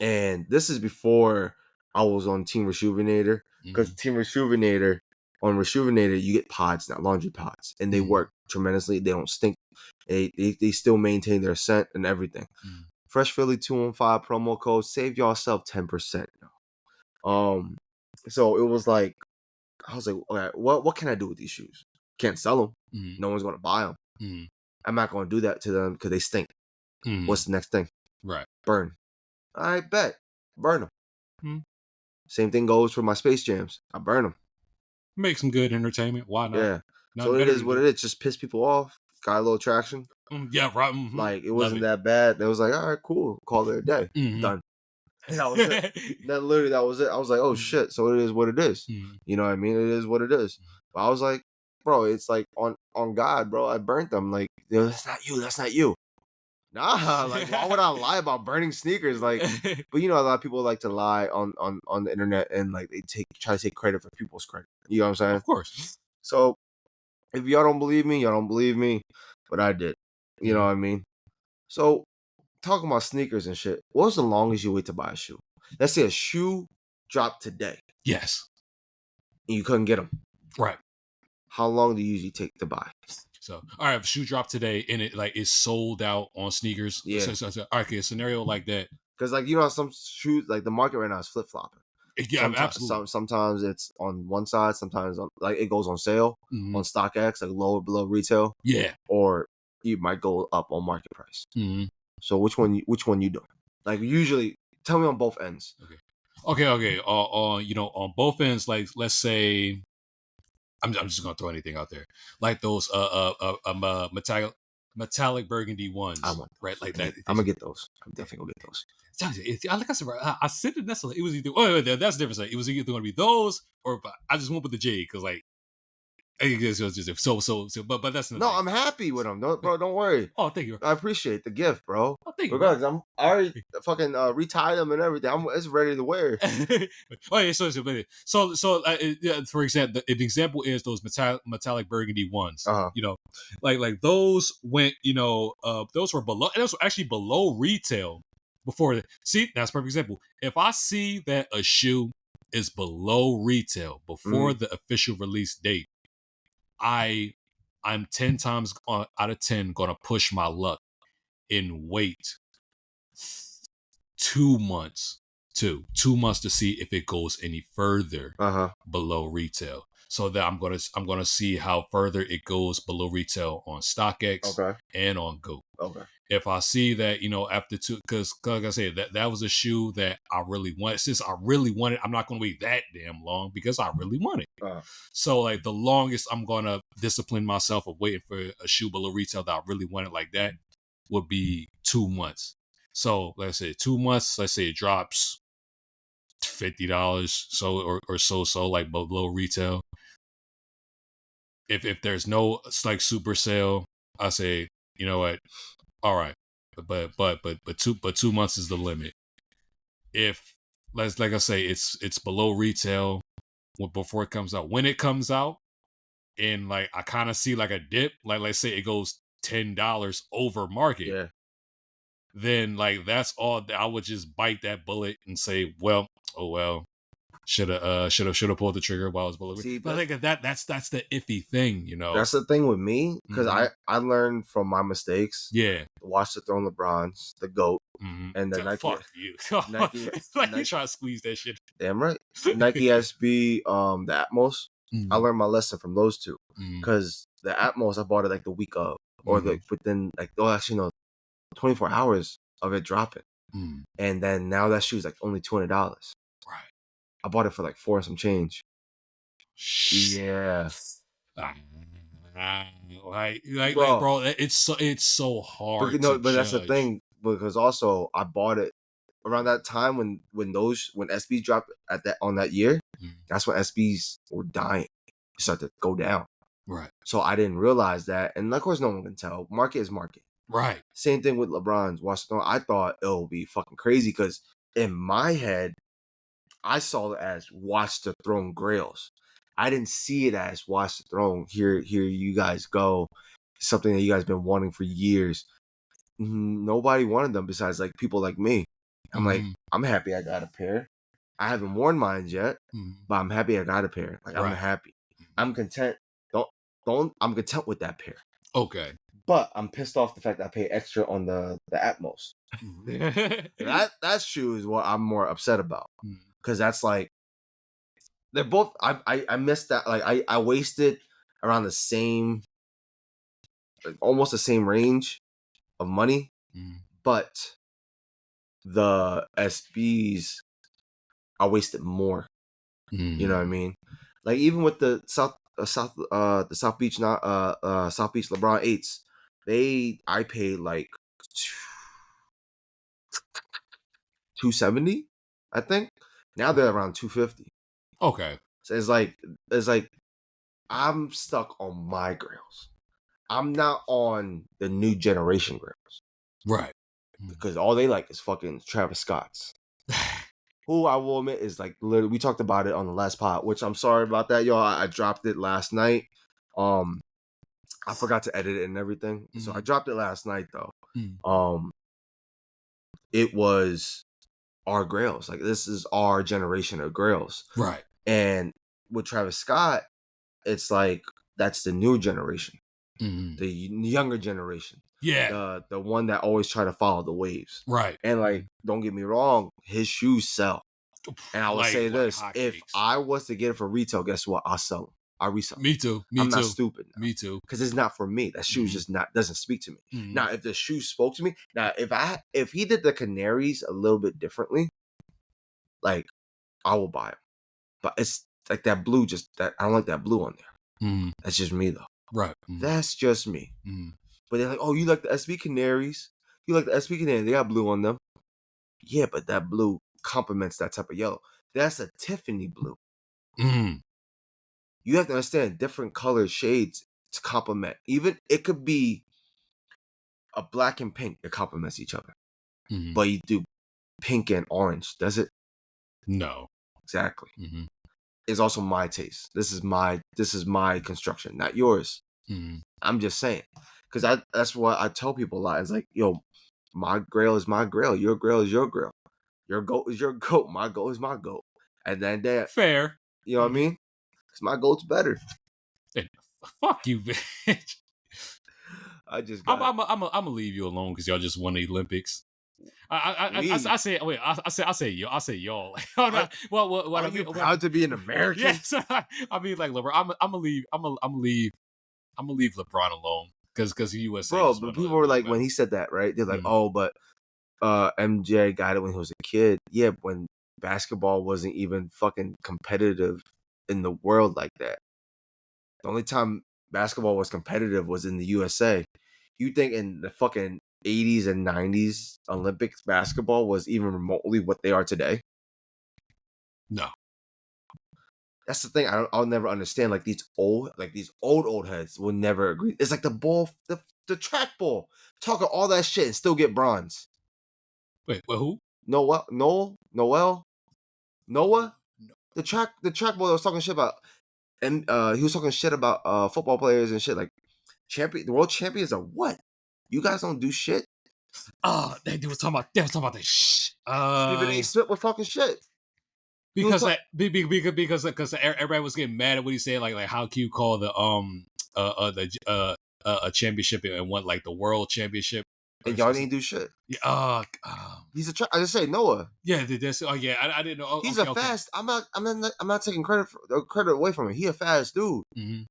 And this is before I was on Team Rejuvenator, because Team Rejuvenator, on Rejuvenator, you get pods now, laundry pods, and they work tremendously. They don't stink. They still maintain their scent and everything. Fresh Philly 215 promo code, save yourself 10%. So it was like, I was like, okay, what can I do with these shoes? Can't sell them. No one's gonna buy them. I'm not gonna do that to them because they stink. What's the next thing? Right. Burn. I bet. Burn them. Same thing goes for my Space Jams. I burn them. Make some good entertainment. Why not? Yeah. So it is what it is. Just piss people off. Got a little traction. Yeah, right. Like, it wasn't that bad. It was like, all right, cool. Call it a day. Done. And that was it. That was it. I was like, oh shit. So it is what it is. You know what I mean? It is what it is. But I was like, bro, it's like on God, bro. I burnt them. Like, that's not you. That's not you. Nah, like, why would I lie about burning sneakers? Like, but you know, a lot of people like to lie on the internet, and like they try to take credit for people's credit. You know what I'm saying? Of course. So if y'all don't believe me, y'all don't believe me, but I did. You know what I mean? So, talking about sneakers and shit, what was the longest you wait to buy a shoe? Let's say a shoe dropped today. Yes. And you couldn't get them. Right. How long do you usually take to buy? So, all right, if a shoe dropped today and it like is sold out on sneakers. Yeah. So, all right, okay, a scenario like that. Because, like, you know, some shoes, like, the market right now is flip-flopping. Yeah, absolutely. Sometimes it's on one side, sometimes it goes on sale on StockX, like lower below retail. Yeah. Or you might go up on market price. So which one you doing? Like usually, tell me on both ends. Okay. On both ends, like let's say, I'm just gonna throw anything out there, like those metallic burgundy I ones, want those. right? Like that. I'm gonna get those. I'm definitely gonna get those. Like I said, I said it necessarily. It was either. Oh, that's different. It was either going to be those, or I just went with the J because like. But that's No, nothing. I'm happy with them. Bro, don't worry. Oh, thank you. I appreciate the gift, bro. Oh, thank you, bro. Regardless, I already fucking retied them and everything. It's ready to wear. Oh yeah, for example, an example is those metallic burgundy ones. Uh-huh. Like those went, those were below. Those were actually below retail before. See, that's a perfect example. If I see that a shoe is below retail before the official release date, I'm 10 times out of 10 gonna push my luck and wait 2 months to 2 months to see if it goes any further below retail. So that I'm gonna see how further it goes below retail on StockX and on Go. Okay. If I see that, after two, because like I said, that was a shoe that I really wanted. Since I really wanted, I'm not gonna wait that damn long because I really want it. So like the longest I'm gonna discipline myself of waiting for a shoe below retail that I really wanted like that would be 2 months. So let's say 2 months. Let's say it drops $50, so like below retail. If there's no like super sale, I say, you know what, all right, but 2 months is the limit. If like I say, it's below retail before it comes out. When it comes out, and like I kind of see like a dip, like let's say it goes $10 over market, then like that's all. I would just bite that bullet and say, well, oh well, should have pulled the trigger while I was below. See, but I think that's the iffy thing, That's the thing with me because I learned from my mistakes. Yeah, Watch the Throne LeBrons, the GOAT, and the Nike. Fuck you. Nike, like you try to squeeze that shit. Damn right. Nike SB, the Atmos. I learned my lesson from those two because the Atmos I bought it like the week of, or within like 24 hours of it dropping, and then now that shoe's like only $200. Right. I bought it for like $4 and some change. Yeah. Bro, it's so hard. But that's the thing, because also I bought it around that time when SB dropped on that year. That's when SBs were dying. It started to go down. Right. So I didn't realize that, and of course no one can tell. Market is market. Right. Same thing with LeBron's Watch the Throne. I thought it would be fucking crazy because in my head, I saw it as Watch the Throne Grails. I didn't see it as Watch the Throne. Here you guys go. Something that you guys been wanting for years. Nobody wanted them besides like people like me. I'm like, I'm happy I got a pair. I haven't worn mine yet, but I'm happy I got a pair. Like I'm happy. I'm content. I'm content with that pair. Okay. But I'm pissed off the fact that I paid extra on the Atmos. that shoe is what I'm more upset about. Because that's like, they're both, I missed that. Like I wasted around the same, like almost the same range of money, but the SBs, I wasted more. You know what I mean? Like even with the South Beach LeBron 8s, I paid like $270, I think. Now they're around $250. Okay. So it's like I'm stuck on my Grails. I'm not on the new generation Grails. Right. Because all they like is fucking Travis Scott's. Who I will admit is like literally, we talked about it on the last pod, which I'm sorry about that, y'all. I dropped it last night. I forgot to edit it and everything. So I dropped it last night though. It was our Grails. Like this is our generation of Grails. Right. And with Travis Scott, it's like that's the new generation. The younger generation. Yeah. The one that always try to follow the waves. Right. And like, don't get me wrong, his shoes sell. And I will say this, if I was to get it for retail, guess what? I'll sell them. I resell. Me too. Me I'm not too. stupid now. Me too. Because it's not for me. That shoe's just not doesn't speak to me. Now, if the shoe spoke to me, now if he did the canaries a little bit differently, like I will buy it. But it's like that blue. Just that I don't like that blue on there. That's just me though. Right. That's just me. But they're like, oh, you like the SB canaries? You like the SB canaries? They got blue on them. Yeah, but that blue complements that type of yellow. That's a Tiffany blue. You have to understand different color shades to complement. Even it could be a black and pink that complements each other. But you do pink and orange, does it? No. Exactly. It's also my taste. This is my construction, not yours. I'm just saying. Because that's what I tell people a lot. It's like, yo, my grail is my grail. Your grail is your grail. Your goat is your goat. My goat is my goat. And then that fair. You know what I mean? Because my goat's better. Fuck you, bitch. I just I'm got. gonna leave you alone because y'all just won the Olympics. I say wait. I say yo. I say y'all. What Are you proud to be an American? Yes. I mean, like LeBron. I'm gonna leave. I'm gonna leave LeBron alone because USA. Bro, but people were like, when he said that, right? They're like, oh, but MJ got it when he was a kid. Yeah, when basketball wasn't even fucking competitive in the world like that. The only time basketball was competitive was in the USA. You think in the fucking 80s and 90s Olympics basketball was even remotely what they are today? No. That's the thing I'll never understand. Like these old heads will never agree. It's like the ball, the track ball. Talking all that shit and still get bronze. Wait, who? Noah? The track boy that was talking shit about, and he was talking shit about football players and shit. Like the world champions are what? You guys don't do shit. They was talking about that shit. Stephen A. Smith was talking shit. Because everybody was getting mad at what he said, like how can you call the a championship and won like the world championship, and y'all didn't do shit. Yeah, he's a I just say Noah. Yeah, this. Oh yeah, I didn't know. He's a fast. I'm not taking credit away from him. He a fast dude,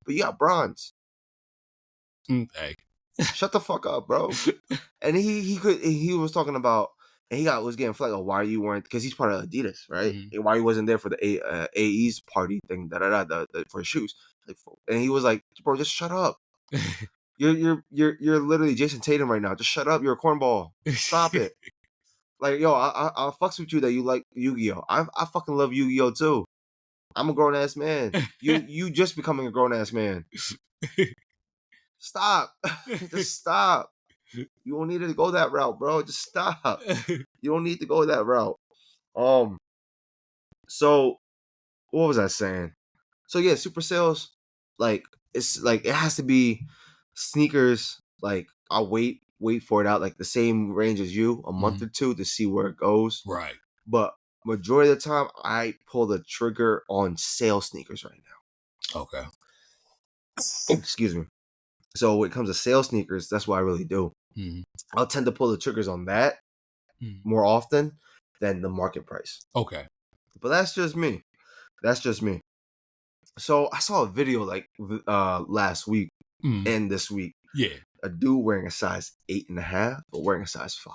but you got bronze. Hey, shut the fuck up, bro. And he was talking about. And was getting flagged. Like, why you weren't? Because he's part of Adidas, right? And why he wasn't there for the AE's party thing? For shoes. Like, and he was like, "Bro, just shut up. You're literally Jason Tatum right now. Just shut up. You're a cornball. Stop it. Like, yo, I fucks with you that you like Yu-Gi-Oh. I fucking love Yu-Gi-Oh too. I'm a grown ass man. You just becoming a grown ass man. Stop. Just stop. You don't need to go that route, bro. Just stop. You don't need to go that route. So what was I saying? So yeah, super sales, like it's like it has to be sneakers. Like I'll wait for it out, like the same range as you, a month or two to see where it goes. Right. But majority of the time, I pull the trigger on sale sneakers right now. Okay. Excuse me. So when it comes to sale sneakers, that's what I really do. I'll tend to pull the triggers on that more often than the market price. Okay. But that's just me. So I saw a video like last week and this week. Yeah. A dude wearing a size 8.5, but wearing a size 5.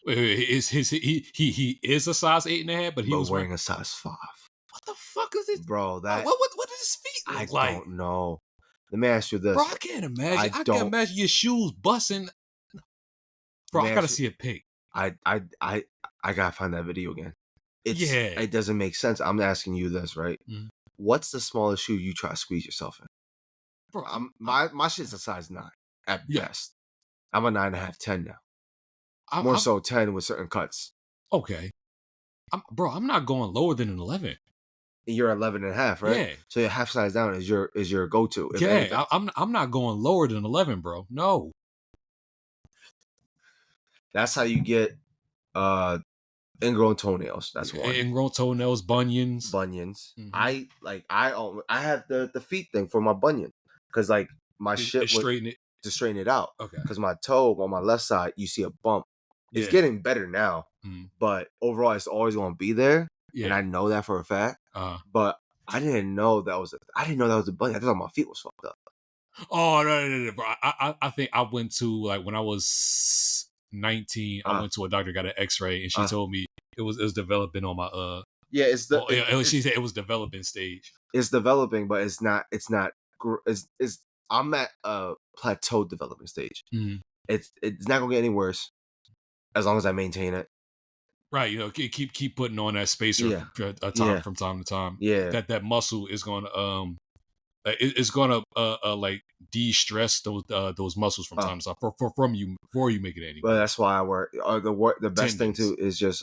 He is a size 8.5, but he was wearing a size 5. What the fuck is this, bro? That what did his feet look like? I don't know. Let me ask you this, bro. I can't imagine. I can't imagine your shoes busting, bro. I gotta see a pic. I gotta find that video again. It doesn't make sense. I'm asking you this, right? What's the smallest shoe you try to squeeze yourself in? Bro, my shit's a size 9 at best. I'm a 9.5, 10 now. More so 10 with certain cuts. Okay, I'm not going lower than an 11. You're 11.5, right? Yeah. So your half size down is your go to. Yeah, I'm not going lower than 11, bro. No. That's how you get ingrown toenails. That's one. Ingrown toenails, bunions. I have the feet thing for my bunion because like my shit to straighten it out. Okay. Because my toe on my left side, you see a bump. It's getting better now, but overall, it's always going to be there, and I know that for a fact. But I didn't know that was a bunny. I thought my feet was fucked up. Oh no, bro. I think I went to like when I was 19. I went to a doctor, got an X-ray, and she told me it was developing on my Yeah, she said it was developing stage. It's developing, but it's not. I'm at a plateau developing stage. Mhm. It's not gonna get any worse as long as I maintain it. Right, you know, keep putting on that spacer from time to time. Yeah. That muscle is going to it's going to like de-stress those muscles from time to time from you before you make it anyway. But that's why I wear the best thing too is just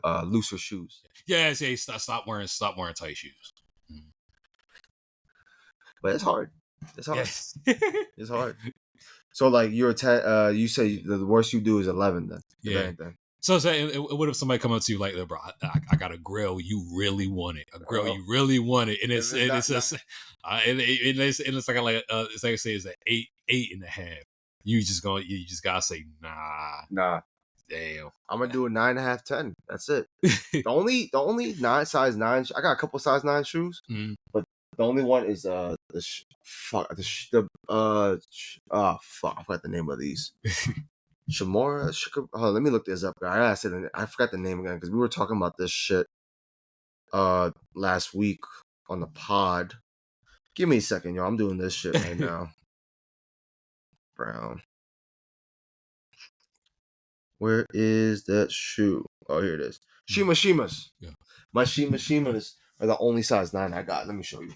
looser shoes. Yeah, say stop wearing tight shoes. Mm. But it's hard. It's hard. Yes. It's hard. So like you're 10. You say the worst you do is 11 then. Yeah. So say, what if somebody come up to you like, bro, I got a grill you really want it, you really want it, and it's like it's like I say it's an 8.5. You just gotta say nah. Damn. I'm gonna do a 9.5, 10. That's it. the only size 9. I got a couple size 9 shoes, but the only one is I forgot the name of these. Shamora. Let me look this up. I forgot the name again because we were talking about this shit last week on the pod. Give me a second, y'all. I'm doing this shit right now. Brown. Where is that shoe? Oh, here it is. Shimas. Yeah. My Shimas are the only size 9 I got. Let me show you.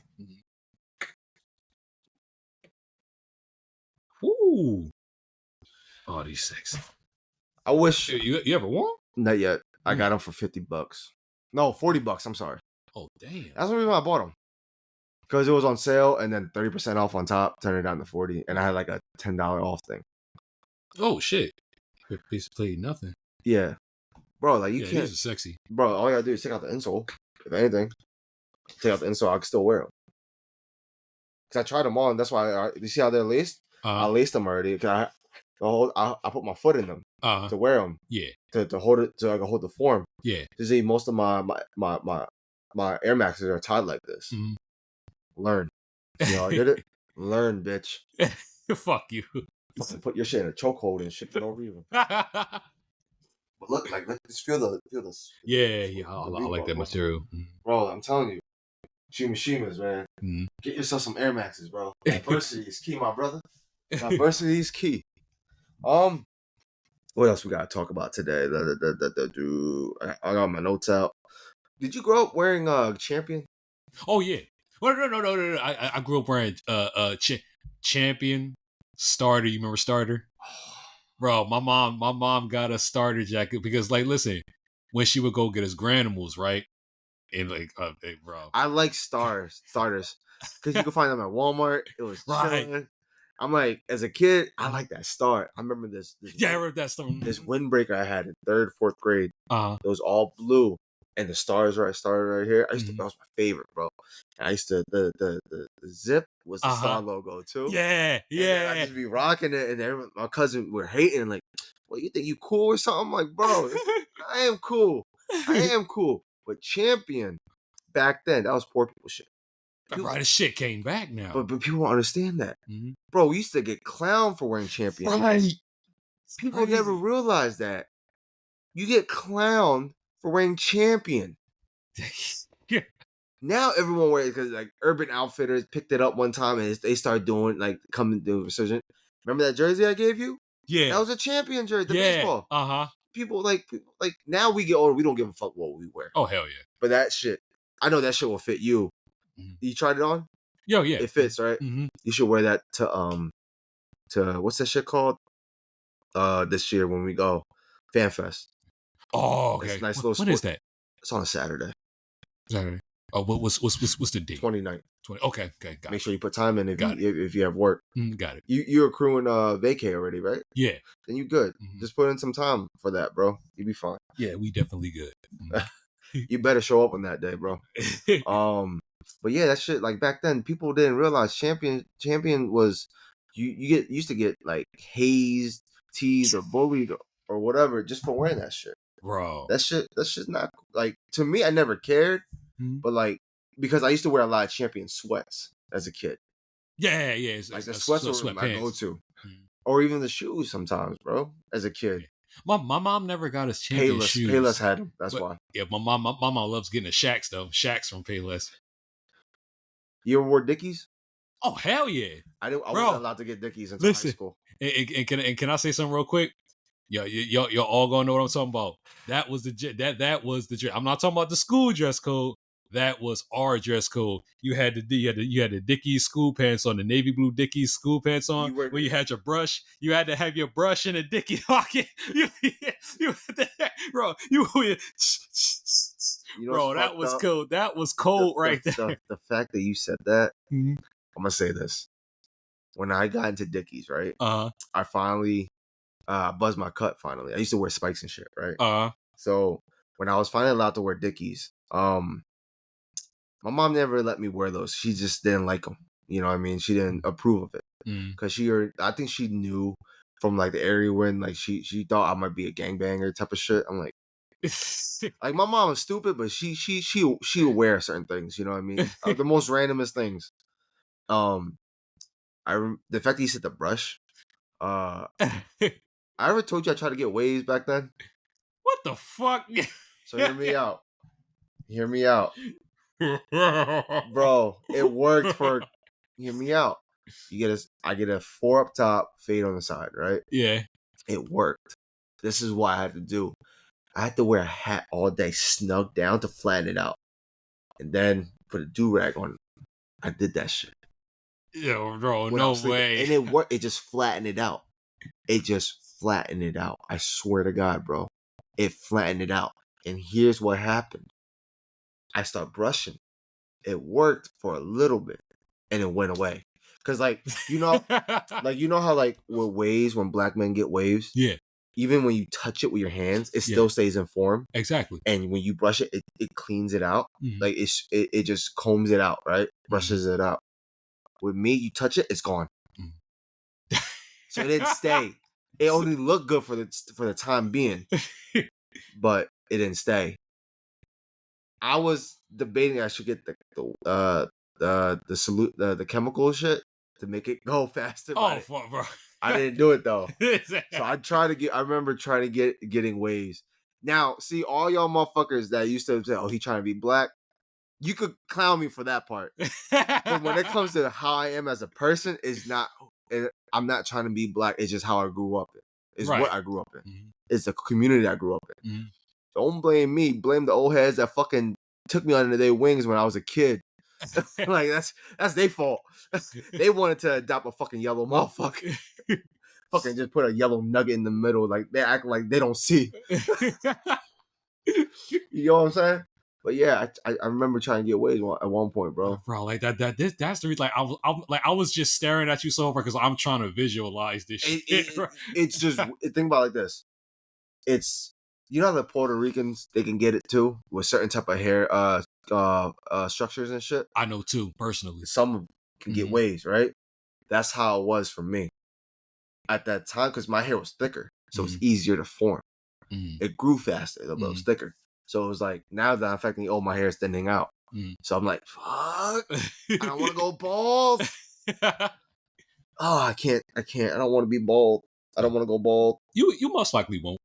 Ooh. Oh, these sexy. I wish you ever won? Not yet. I got them for $50. No, $40. I'm sorry. Oh damn. That's the reason I bought them. Because it was on sale and then 30% off on top, turn it down to 40, and I had like a $10 off thing. Oh shit! Basically nothing. Yeah, bro. Like you can't. These are sexy, bro. All you gotta do is take out the insole. If anything, take out the insole. I can still wear them. Cause I tried them on. That's why you see how they're laced. I laced them already. Cause I put my foot in them to wear them. Yeah. To hold it, so I can hold the form. Yeah. To see most of my Air Maxes are tied like this. Mm-hmm. Learn. You know, I did it. Learn, bitch. Fuck you. Fucking put your shit in a chokehold and shit for no reason. But look, like, just feel this. Yeah. I like that material, bro. I'm telling you, Shimas, man. Mm-hmm. Get yourself some Air Maxes, bro. Diversity is key, my brother. Diversity is key. What else we gotta talk about today? I got my notes out. Did you grow up wearing Champion? Oh yeah. No. I grew up wearing Champion Starter. You remember Starter? Bro, my mom got a Starter jacket because, like, listen, when she would go get us Granimals, right? And like, bro, I like starters because you can find them at Walmart. It was right. I'm like, as a kid, I like that start. I remember this. I remember that start. This windbreaker I had in 3rd, 4th grade. It was all blue, and the stars started right here. That was my favorite, bro. And I used to the zip was the star logo too. Yeah. I just be rocking it, and my cousin were hating like, "Well, you think you cool or something?" I'm like, bro, I am cool. But Champion back then, that was poor people shit. Right, this shit came back now. But people don't understand that. Mm-hmm. Bro, we used to get clowned for wearing Champion. Right. People never realize that. You get clowned for wearing Champion. Yeah. Now everyone wears it because like Urban Outfitters picked it up one time and they started doing like coming to resurgent. Remember that jersey I gave you? Yeah. That was a Champion jersey, the baseball. People like now we get older, we don't give a fuck what we wear. Oh hell yeah. But that shit, I know that shit will fit you. You tried it on? Yo, yeah. It fits, right? Mm-hmm. You should wear that to what's that shit called? This year when we go FanFest. Oh, okay. It's a nice little when is that? It's on a Saturday. Saturday. Oh, what's the date? 29th. 20. Okay, got Make sure you put time in if you have work. Got it. You're accruing vacay already, right? Yeah. Then you good. Mm-hmm. Just put in some time for that, bro. You be fine. Yeah, we definitely good. You better show up on that day, bro. But yeah, that shit, like back then, people didn't realize Champion was you used to get like hazed, teased, or bullied or whatever just for wearing that shit. Bro. That shit's not like, to me, I never cared. Mhm. but like because I used to wear a lot of Champion sweats as a kid. Yeah. Like the It's sweats were my sweatpants. go-to, Mhm. or even the shoes sometimes, bro. As a kid, Yeah. My mom never got us champion Payless shoes, had them. That's but why. yeah, my mom loves getting the Shacks though. Shacks from Payless. You ever wore Dickies? Oh hell yeah, I didn't. I wasn't bro! allowed to get Dickies until high Listen, school. and can I say something real quick? Y'all all gonna know what I'm talking about. That was that was the dress. I'm not talking about the school dress code. That was our dress code. You had the Dickies school pants on, the navy blue Dickies school pants on. You were, Where you had your brush. You had to have your brush in a Dickie pocket. You bro. you know, what's Bro. That fucked was up. cool. That was cold right there. The fact that you said that, Mhm. I'm gonna say this. When I got into Dickies, right? Uh I finally buzzed my cut. Finally, I used to wear spikes and shit, right? uh So when I was finally allowed to wear Dickies, my mom never let me wear those. She just didn't like them. You know what I mean? She didn't approve of it mm. because I think she knew from like the area when like she thought I might be a gangbanger type of shit. I'm like my mom is stupid, but she aware of certain things. You know what I mean? The most randomest things. Um, the fact that you said the brush. I ever told you I tried to get waves back then? What the fuck? So hear me out. Hear me out. Bro, it worked for hear me out. I get a 4 up top, fade on the side, right? Yeah. It worked. This is what I had to do. I had to wear a hat all day, snug down to flatten it out. And then put a do-rag on. I did that shit. Yo, bro, When I no was sleeping. way. And it worked. It just flattened it out. It just flattened it out. I swear to God, bro. It flattened it out. And here's what happened. I start brushing. It worked for a little bit. And it went away. Cause like, you know how like with waves, when black men get waves, Yeah, even when you touch it with your hands, it Yeah. still stays in form. exactly. And when you brush it, it cleans it out. Mhm. Like it just combs it out, right? Brushes it out. With me, you touch it, it's gone. Mhm. So it didn't stay. It only looked good for the time being, but it didn't stay. I was debating I should get the chemical shit to make it go faster. Oh, fuck, bro. I didn't do it though. So I remember trying to getting waves. Now, see all y'all motherfuckers that used to say, "Oh, he trying to be black." You could clown me for that part. But when it comes to how I am as a person, I'm not trying to be black. It's just how I grew up in. It's Right. what I grew up in. Mhm. It's the community I grew up in. Mhm. Don't blame me. Blame the old heads that fucking took me under their wings when I was a kid. Like that's their fault. They wanted to adopt a fucking yellow motherfucker. Fucking just put a yellow nugget in the middle. Like they act like they don't see. You know what I'm saying? But yeah, I remember trying to get waves at one point, bro. Bro, like that's the reason. Like I was just staring at you so far because I'm trying to visualize this shit. It's just think about it like this. It's you know how the Puerto Ricans they can get it too with certain type of hair structures and shit. I know too personally. Some can get waves, right? That's how it was for me at that time because my hair was thicker, so it's easier to form. It grew faster, but it was thicker. So it was like now that I'm affecting, my hair is thinning out. So I'm like, fuck, I don't want to go bald. Oh, I can't. I don't want to be bald. I don't want to go bald. You most likely won't.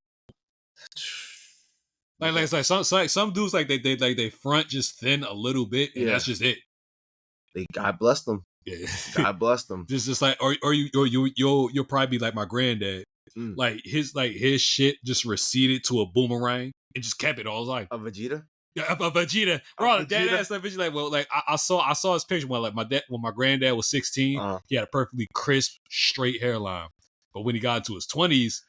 Like some dudes like they front just thin a little bit and that's just it. God bless them. Yeah. God bless them. Just like you'll probably be like my granddad. Like his shit just receded to a boomerang and just kept it all life. A Vegeta? Yeah, a Vegeta. Bro, dead ass like Vegeta. Like, well, like I saw his picture when my granddad was 16, he had a perfectly crisp, straight hairline. But when he got into his 20s,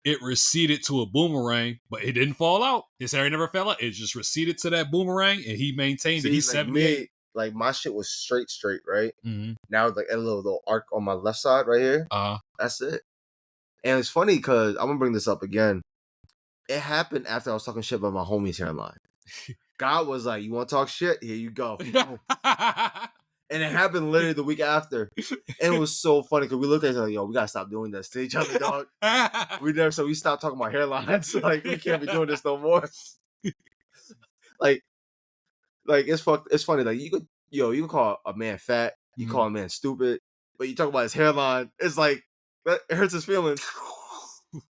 it receded to a boomerang, but it didn't fall out. His hair never fell out. It just receded to that boomerang, and he maintained it. He's like 78. Like my shit was straight, right? Now it's like a little arc on my left side right here. That's it. And it's funny because I'm gonna bring this up again. It happened after I was talking shit about my homie's hairline. God was like, "You want to talk shit? Here you go." And it happened literally the week after. And it was so funny because we looked at each other like, "Yo, we gotta stop doing this to each other, dog." We stopped talking about hairlines. Like we can't be doing this no more. Like Like it's fucked. It's funny. Like you can call a man fat, you call a man stupid, but you talk about his hairline. It's like that it hurts his feelings.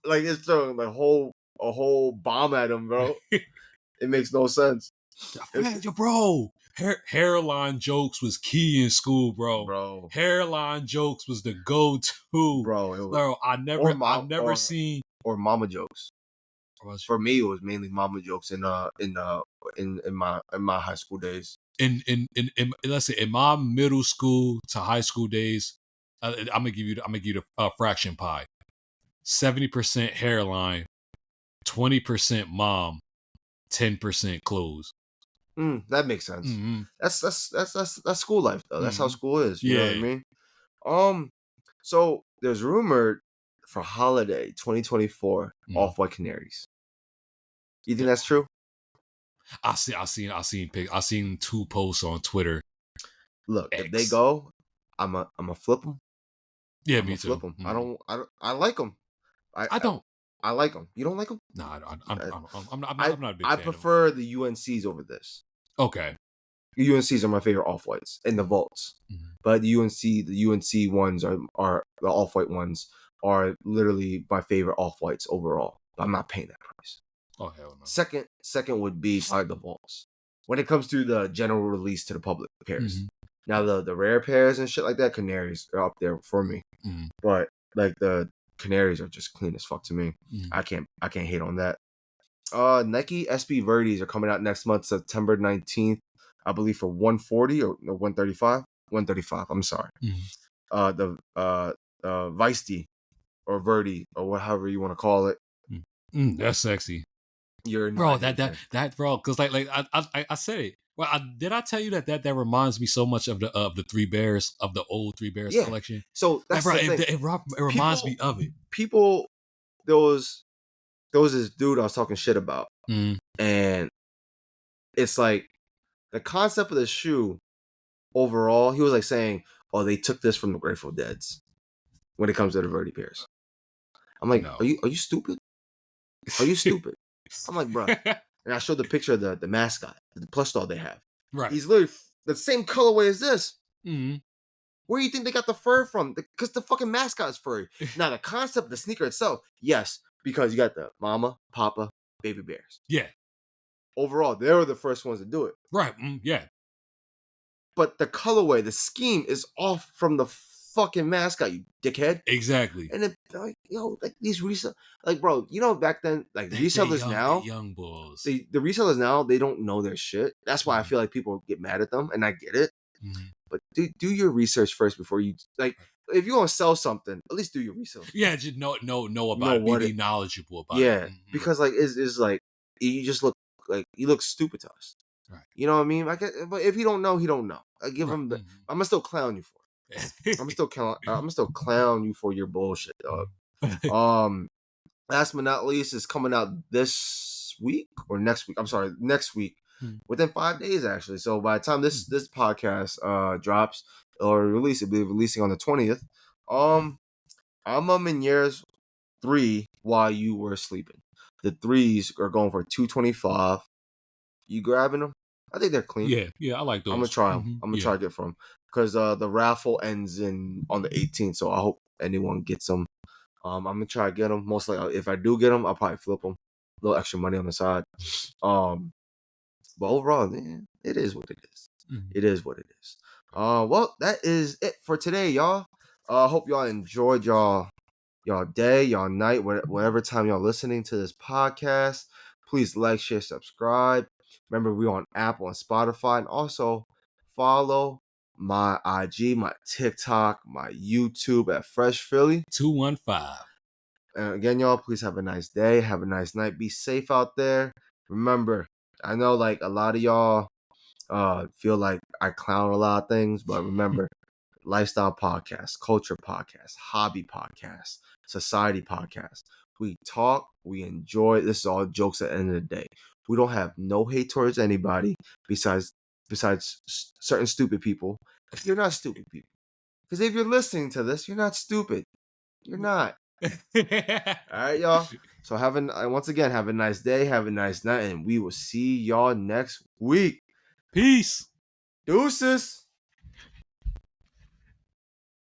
Like it's throwing a whole bomb at him, bro. It makes no sense. Bro, hairline jokes was key in school, bro. Bro, Hairline jokes was the go-to, bro. It was, bro. I've never seen or mama jokes. For me, it was mainly mama jokes in my high school days. In let's say in my middle school to high school days, I'm gonna give you the fraction pie. 70% hairline, 20% mom, 10% clothes. That makes sense. Mm-hmm. That's school life though. That's how school is. You know what I Yeah. mean? So there's rumored for holiday 2024 Off-White Canaries. You think that's true? I seen 2 posts on Twitter. Look, X. if they go, I'm a flip them. Yeah, I'm me a too. flip them. I like them. I don't. I like them. You don't like them? No, I'm not a big I fan prefer the UNCs over this. Okay. The UNCs are my favorite Off-Whites in the vaults, but the UNC ones are the Off-White ones are literally my favorite Off-Whites overall. I'm not paying that price. Oh hell no. Second would be probably the vaults. When it comes to the general release to the public pairs. Now the rare pairs and shit like that, Canaries are up there for me. But like the Canaries are just clean as fuck to me. I can't hate on that. Nike SB Verdes are coming out next month, September 19th, I believe, for 140 or 135. 135. I'm sorry. The Vice or Verdi or however you want to call it. That's sexy. You're bro. That bro, because like I said it. Well, did I tell you that reminds me so much of the Three Bears, of the old Three Bears collection? So that's like, the thing. It reminds me of it. People, there was this dude I was talking shit about, and it's like the concept of the shoe overall. He was like saying, "Oh, they took this from the Grateful Dead's." When it comes to the Verdi pairs, I'm like, no. Are you stupid? Are you stupid? I'm like, bro. And I showed the picture of the mascot, the plush doll they have. Right. He's literally the same colorway as this. Where do you think they got the fur from? Because the fucking mascot is furry. Now, the concept of the sneaker itself, yes, because you got the mama, papa, baby bears. Yeah. Overall, they were the first ones to do it. Right. Yeah. But the colorway, the scheme is off from the fucking mascot, you dickhead. Exactly. And it, like, like these resellers, like, bro, back then, like, resellers now, young bulls. The resellers now, they don't know their shit. That's why I feel like people get mad at them, and I get it. But do your research first before you, like, if you want to sell something, at least do your research. Yeah, just know about it. Be knowledgeable about it. Yeah, because like it's like you just look like you look stupid to us. Right. You know what I mean? But if he don't know, he don't know. I give him. I'm gonna still clown you for it. I'm gonna still clown you for your bullshit, dog. Last but not least, is coming out this week or next week. I'm sorry, next week. Within 5 days, actually. So by the time this podcast drops or release, it'll be releasing on the 20th. I'm in years 3 while you were sleeping. The 3s are going for $225. You grabbing them? I think they're clean. Yeah, I like those. I'm gonna try them. I'm gonna try to get from because the raffle ends on the 18th. So I hope anyone gets them. I'm gonna try to get them. Most likely, if I do get them, I'll probably flip them. A little extra money on the side. But overall, man, it is what it is. It is what it is. Well, that is it for today, y'all. Hope y'all enjoyed y'all day, y'all night, whatever time y'all listening to this podcast. Please like, share, subscribe. Remember, we're on Apple and Spotify, and also follow my IG, my TikTok, my YouTube at Fresh Philly 215. And again, y'all, please have a nice day, have a nice night, be safe out there. Remember, I know like a lot of y'all feel like I clown a lot of things, but remember, lifestyle podcast, culture podcast, hobby podcast, society podcast. We talk, we enjoy. This is all jokes at the end of the day. We don't have no hate towards anybody besides certain stupid people. You're not stupid people. Because if you're listening to this, you're not stupid. You're not. All right, y'all. So once again, have a nice day, have a nice night, and we will see y'all next week. Peace. Deuces.